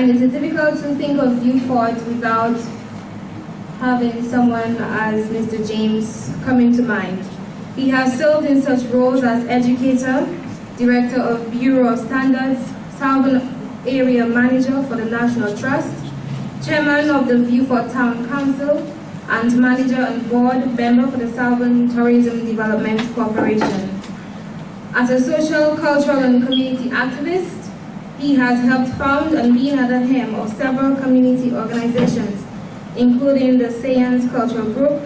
And it is difficult to think of VFort without having someone as Mr. James coming to mind. He has served in such roles as educator, director of Bureau of Standards, Southern Area Manager for the National Trust, chairman of the VFort Town Council, and manager and board member for the Southern Tourism Development Corporation. As a social, cultural, and community activist, he has helped found and been at the helm of several community organizations, including the Science Cultural Group,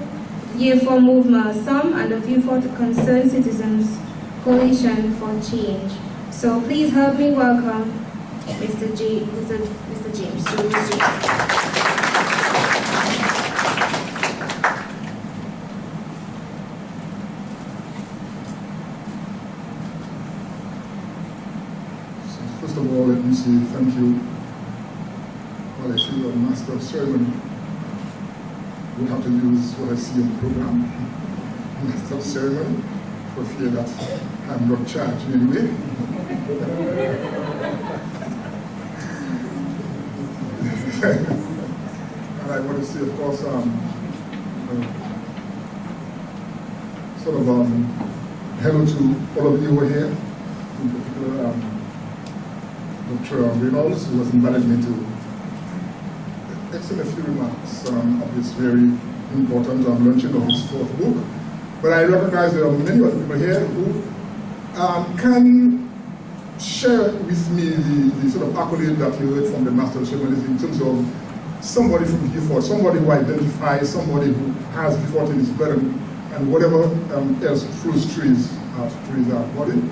VFort Movement Assam, and the VFort Concerned Citizens Coalition for Change. So please help me welcome Mr. James, Julius James. First of all, let me say thank you. Well, I see the master of ceremony. We'll have to use what I see on the program, master of ceremony, for fear that I'm not charged in any way. And I want to say, of course, hello to all of you who are here, in particular, Dr. Reynolds, who has invited me to extend a few remarks of this very important launching of his fourth book. But I recognize there are many other people here who can share with me the sort of accolade that you heard from the Master of Ceremonies in terms of somebody from VFort, somebody who identifies, somebody who has VFort in his blood and whatever else flows trees our body.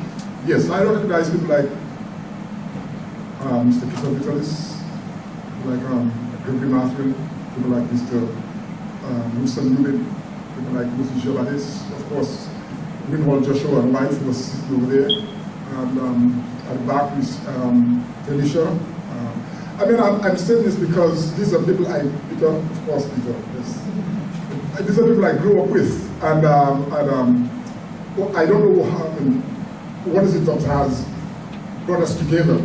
Yes, I recognize people like Mr. Christopher Vitalis, like Gregory Matthew, people like Mr. Wilson Lubin, people like Mr. Jobadis, of course, Winwald Joshua and wife was sitting over there, and at the back is Felicia. I mean, I'm saying this because these are people Peter, of course, Peter, yes. These are people I grew up with, and well, I don't know what is it that has brought us together.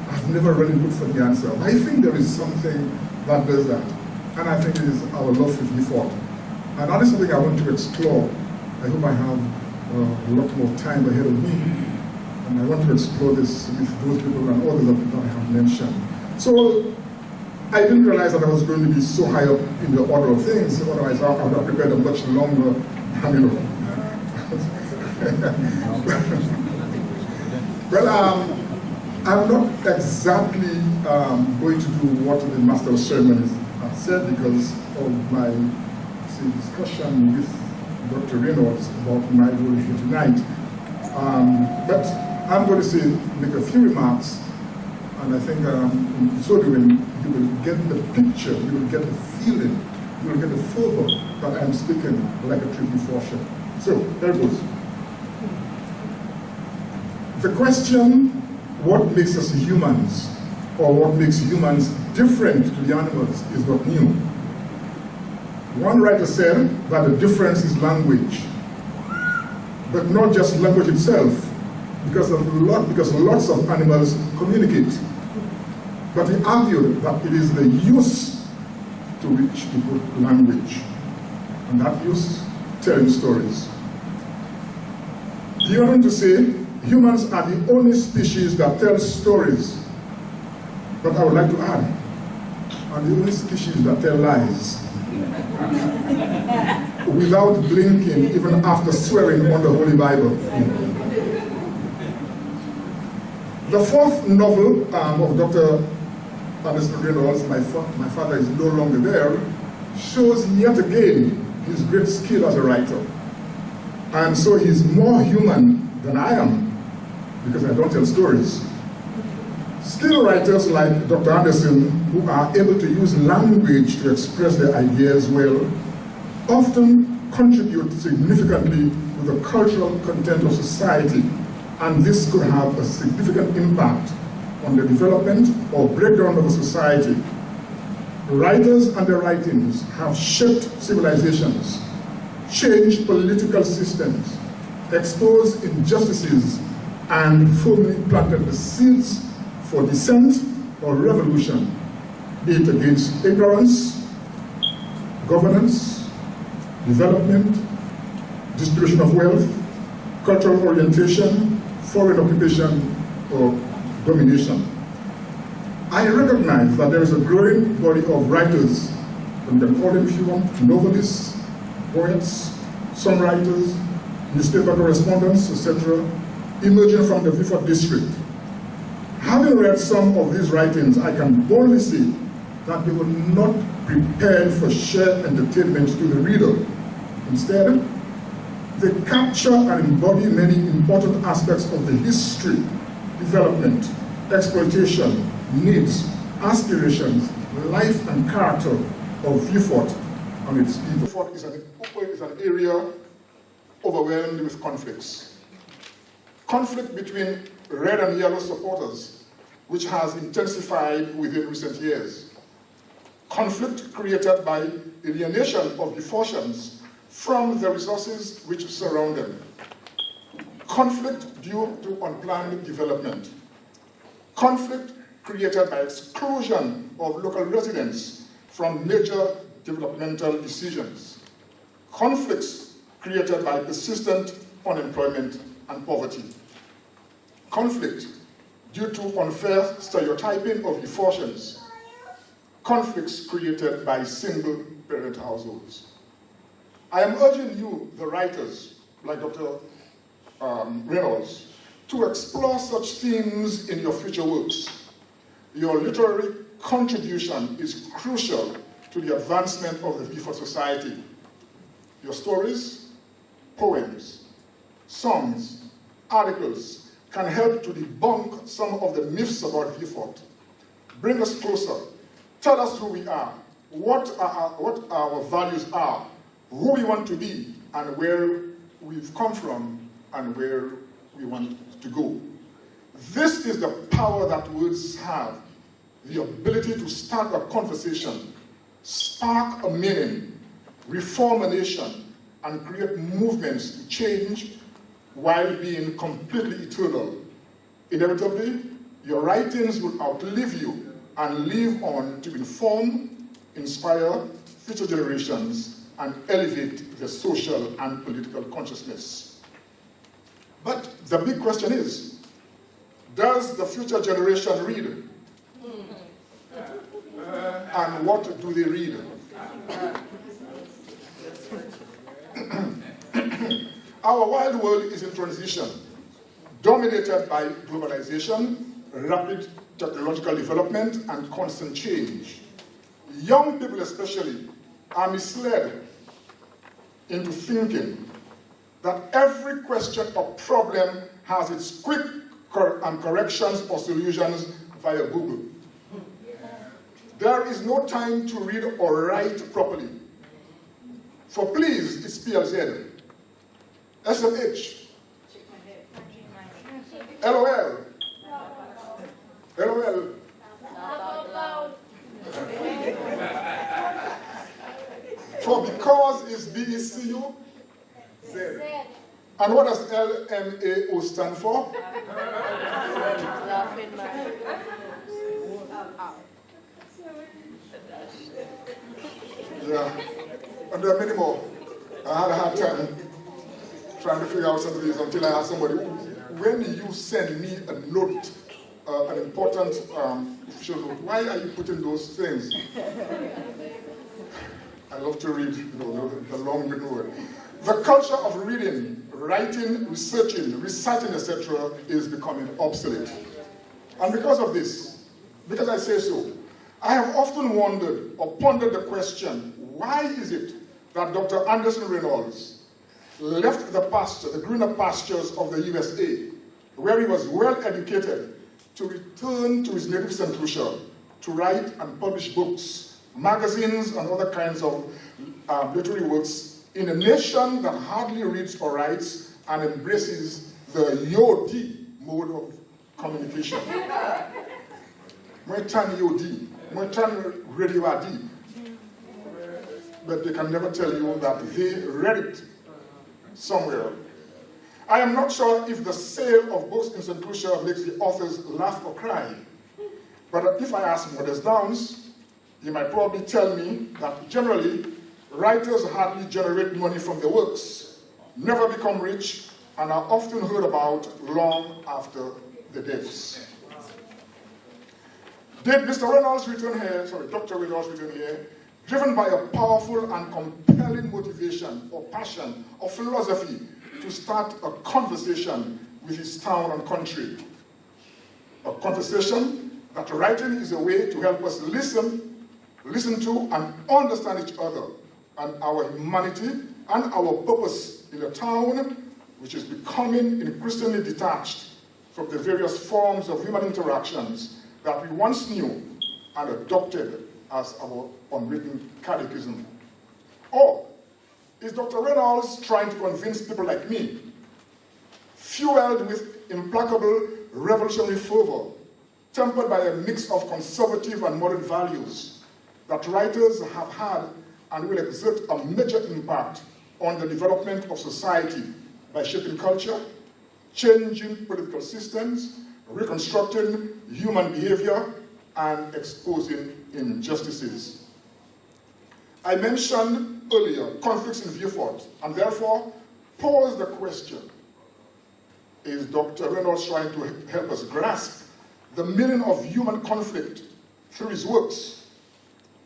I've never really looked for the answer. I think there is something that does that, and I think it is our love for VFort. And that is something I want to explore. I hope I have a lot more time ahead of me, and I want to explore this with those people and all the other people I have mentioned. So I didn't realize that I was going to be so high up in the order of things, otherwise I would have prepared a much longer, Well, I'm not exactly going to do what the Master of Ceremonies have said because of my discussion with Dr. Reynolds about my role here tonight. But I'm going to make a few remarks, and I think in so doing, you will get the picture, you will get the feeling, you will get the fervor that I'm speaking like a true VFortian. So, there it goes. The question, what makes us humans, or what makes humans different to the animals, is not new. One writer said that the difference is language, but not just language itself, because lots of animals communicate. But he argued that it is the use to which we put language, and that use, telling stories. He went on to say, humans are the only species that tell stories, but I would like to add, are the only species that tell lies. Without blinking, even after swearing on the Holy Bible. The fourth novel of Dr. Anderson Reynolds, my father is no longer there, shows yet again his great skill as a writer. And so he's more human than I am, because I don't tell stories. Skilled writers like Dr. Anderson, who are able to use language to express their ideas well, often contribute significantly to the cultural content of society, and this could have a significant impact on the development or breakdown of a society. Writers and their writings have shaped civilizations, changed political systems, exposed injustices, and firmly planted the seeds for dissent or revolution be it against ignorance, governance, development, distribution of wealth, cultural orientation, foreign occupation, or domination. I recognize that there is a growing body of writers, and we can call them if you want, novelists, poets, songwriters, newspaper correspondents, etc., emerging from the VFort district. Having read some of these writings, I can boldly say that they were not prepared for sheer entertainment to the reader. Instead, they capture and embody many important aspects of the history, development, exploitation, needs, aspirations, life and character of VFort and its people. VFort is an area overwhelmed with conflicts. Conflict between red and yellow supporters, which has intensified within recent years. Conflict created by alienation of VFortians from the resources which surround them. Conflict due to unplanned development. Conflict created by exclusion of local residents from major developmental decisions. Conflicts created by persistent unemployment and poverty. Conflict due to unfair stereotyping of VFortians. Conflicts created by single-parent households. I am urging you, the writers, like Dr. Reynolds, to explore such themes in your future works. Your literary contribution is crucial to the advancement of the VFort society. Your stories, poems, songs, articles can help to debunk some of the myths about VFort. Bring us closer. Tell us who we are, what our values are, who we want to be, and where we've come from, and where we want to go. This is the power that words have, the ability to start a conversation, spark a meaning, reform a nation, and create movements to change while being completely eternal. Inevitably, your writings will outlive you and live on to inform, inspire future generations, and elevate the social and political consciousness. But the big question is, does the future generation read? And what do they read? Our wild world is in transition, dominated by globalization, rapid technological development, and constant change. Young people especially are misled into thinking that every question or problem has its quick corrections or solutions via Google. There is no time to read or write properly. For please, it's PLZ, SMH, LOL, LOL. For because is BECU, Z. And what does LMAO stand for? Yeah, and there are many more. I had a hard time trying to figure out some of these until I asked somebody, when you send me a note, an important official note, why are you putting those things? I love to read, the long written word. The culture of reading, writing, researching, reciting, etc. is becoming obsolete. And because of this, because I say so, I have often wondered or pondered the question, why is it that Dr. Anderson Reynolds left the pasture, the greener pastures of the USA, where he was well educated, to return to his native St. Lucia, to write and publish books, magazines, and other kinds of literary works in a nation that hardly reads or writes and embraces the YOD mode of communication. But they can never tell you that they read it somewhere. I am not sure if the sale of books in St. Lucia makes the authors laugh or cry. But if I ask Modest Downs, he might probably tell me that generally, writers hardly generate money from their works, never become rich, and are often heard about long after their deaths. Did Mr. Reynolds return here, Dr. Reynolds return here, driven by a powerful and compelling motivation or passion or philosophy to start a conversation with his town and country? A conversation that writing is a way to help us listen to and understand each other and our humanity and our purpose in a town which is becoming increasingly detached from the various forms of human interactions that we once knew and adopted as our unwritten catechism. Or is Dr. Reynolds trying to convince people like me, fueled with implacable revolutionary fervor, tempered by a mix of conservative and modern values, that writers have had and will exert a major impact on the development of society by shaping culture, changing political systems, reconstructing human behavior, and exposing injustices? I mentioned earlier conflicts in VFort, and therefore pose the question, is Dr. Reynolds trying to help us grasp the meaning of human conflict through his works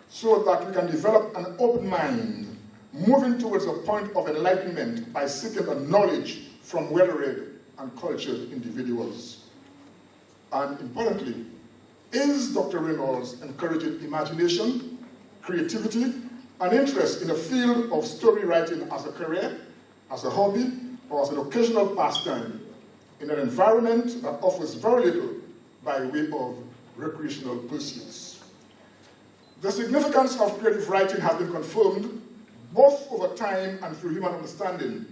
so that we can develop an open mind, moving towards a point of enlightenment by seeking the knowledge from well-read and cultured individuals? And importantly, is Dr. Reynolds encouraging imagination, creativity, and interest in the field of story writing as a career, as a hobby, or as an occasional pastime in an environment that offers very little by way of recreational pursuits? The significance of creative writing has been confirmed both over time and through human understanding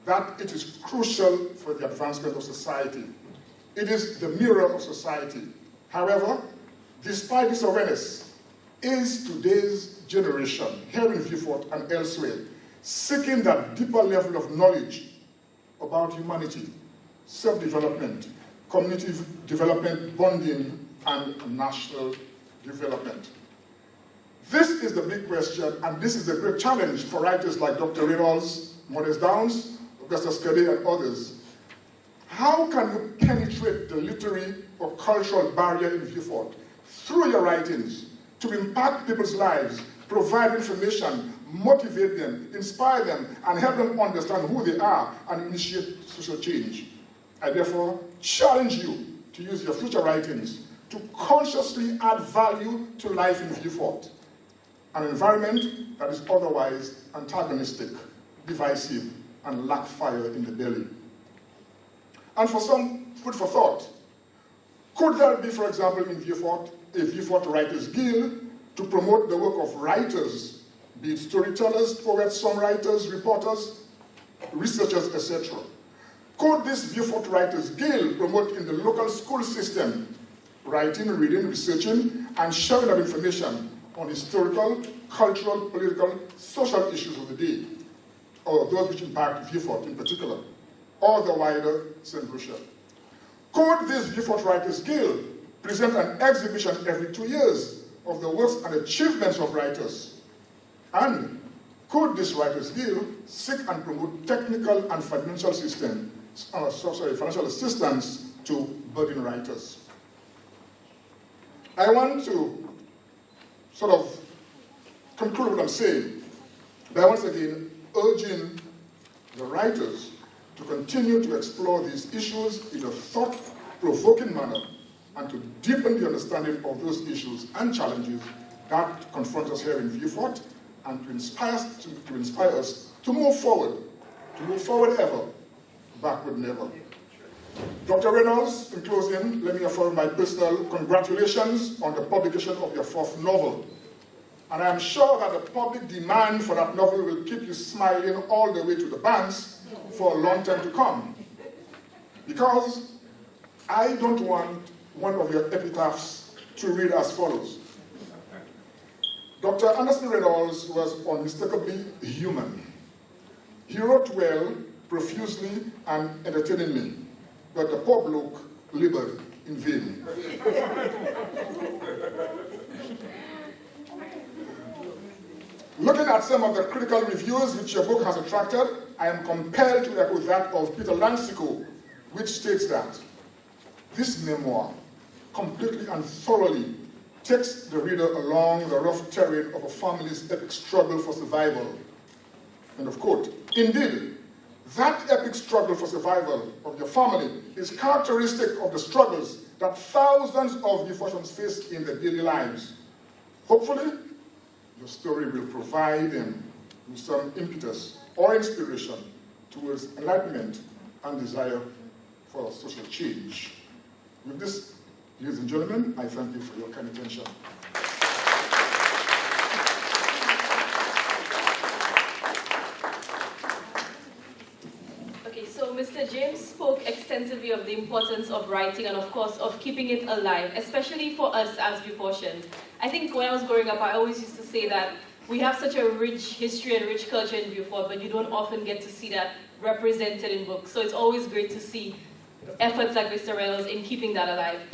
that it is crucial for the advancement of society. It is the mirror of society. However, despite this awareness, is today's generation, here in VFort and elsewhere, seeking that deeper level of knowledge about humanity, self-development, community development, bonding, and national development? This is the big question, and this is the great challenge for writers like Dr. Reynolds, Modest Downs, Augustus Kede, and others. How can you penetrate the literary or cultural barrier in VFort through your writings to impact people's lives, provide information, motivate them, inspire them, and help them understand who they are and initiate social change? I therefore challenge you to use your future writings to consciously add value to life in VFort, an environment that is otherwise antagonistic, divisive, and lack fire in the belly. And for some food for thought, could there be, for example, in VFort, a VFort Writers Guild to promote the work of writers, be it storytellers, poets, songwriters, reporters, researchers, etc.? Could this VFort Writers Guild promote in the local school system writing, reading, researching, and sharing of information on historical, cultural, political, social issues of the day, or those which impact VFort in particular, or the wider St. Lucia? Could this VFort Writers Guild present an exhibition every 2 years of the works and achievements of writers? And could this Writers Guild seek and promote technical and financial financial assistance to budding writers? I want to sort of conclude what I'm saying by once again urging the writers to continue to explore these issues in a thought-provoking manner and to deepen the understanding of those issues and challenges that confront us here in VFort, and to inspire us to move forward ever, backward never. Dr. Reynolds, in closing, let me affirm my personal congratulations on the publication of your 4th novel. And I am sure that the public demand for that novel will keep you smiling all the way to the banks for a long time to come. Because I don't want one of your epitaphs to read as follows: Dr. Anderson Reynolds was unmistakably human. He wrote well, profusely, and entertainingly, but the poor bloke labored in vain. Looking at some of the critical reviews which your book has attracted, I am compelled to echo that of Peter Lansico, which states that this memoir completely and thoroughly takes the reader along the rough terrain of a family's epic struggle for survival. End of quote. Indeed, that epic struggle for survival of your family is characteristic of the struggles that thousands of VFortians face in their daily lives. Hopefully, your story will provide them with some impetus or inspiration towards enlightenment and desire for social change. With this, ladies and gentlemen, I thank you for your kind attention. Okay, so Mr. James spoke extensively of the importance of writing and, of course, of keeping it alive, especially for us as VFortians. I think when I was growing up, I always used to say that we have such a rich history and rich culture in VFort, but you don't often get to see that represented in books. So it's always great to see efforts like Mr. Reynolds in keeping that alive.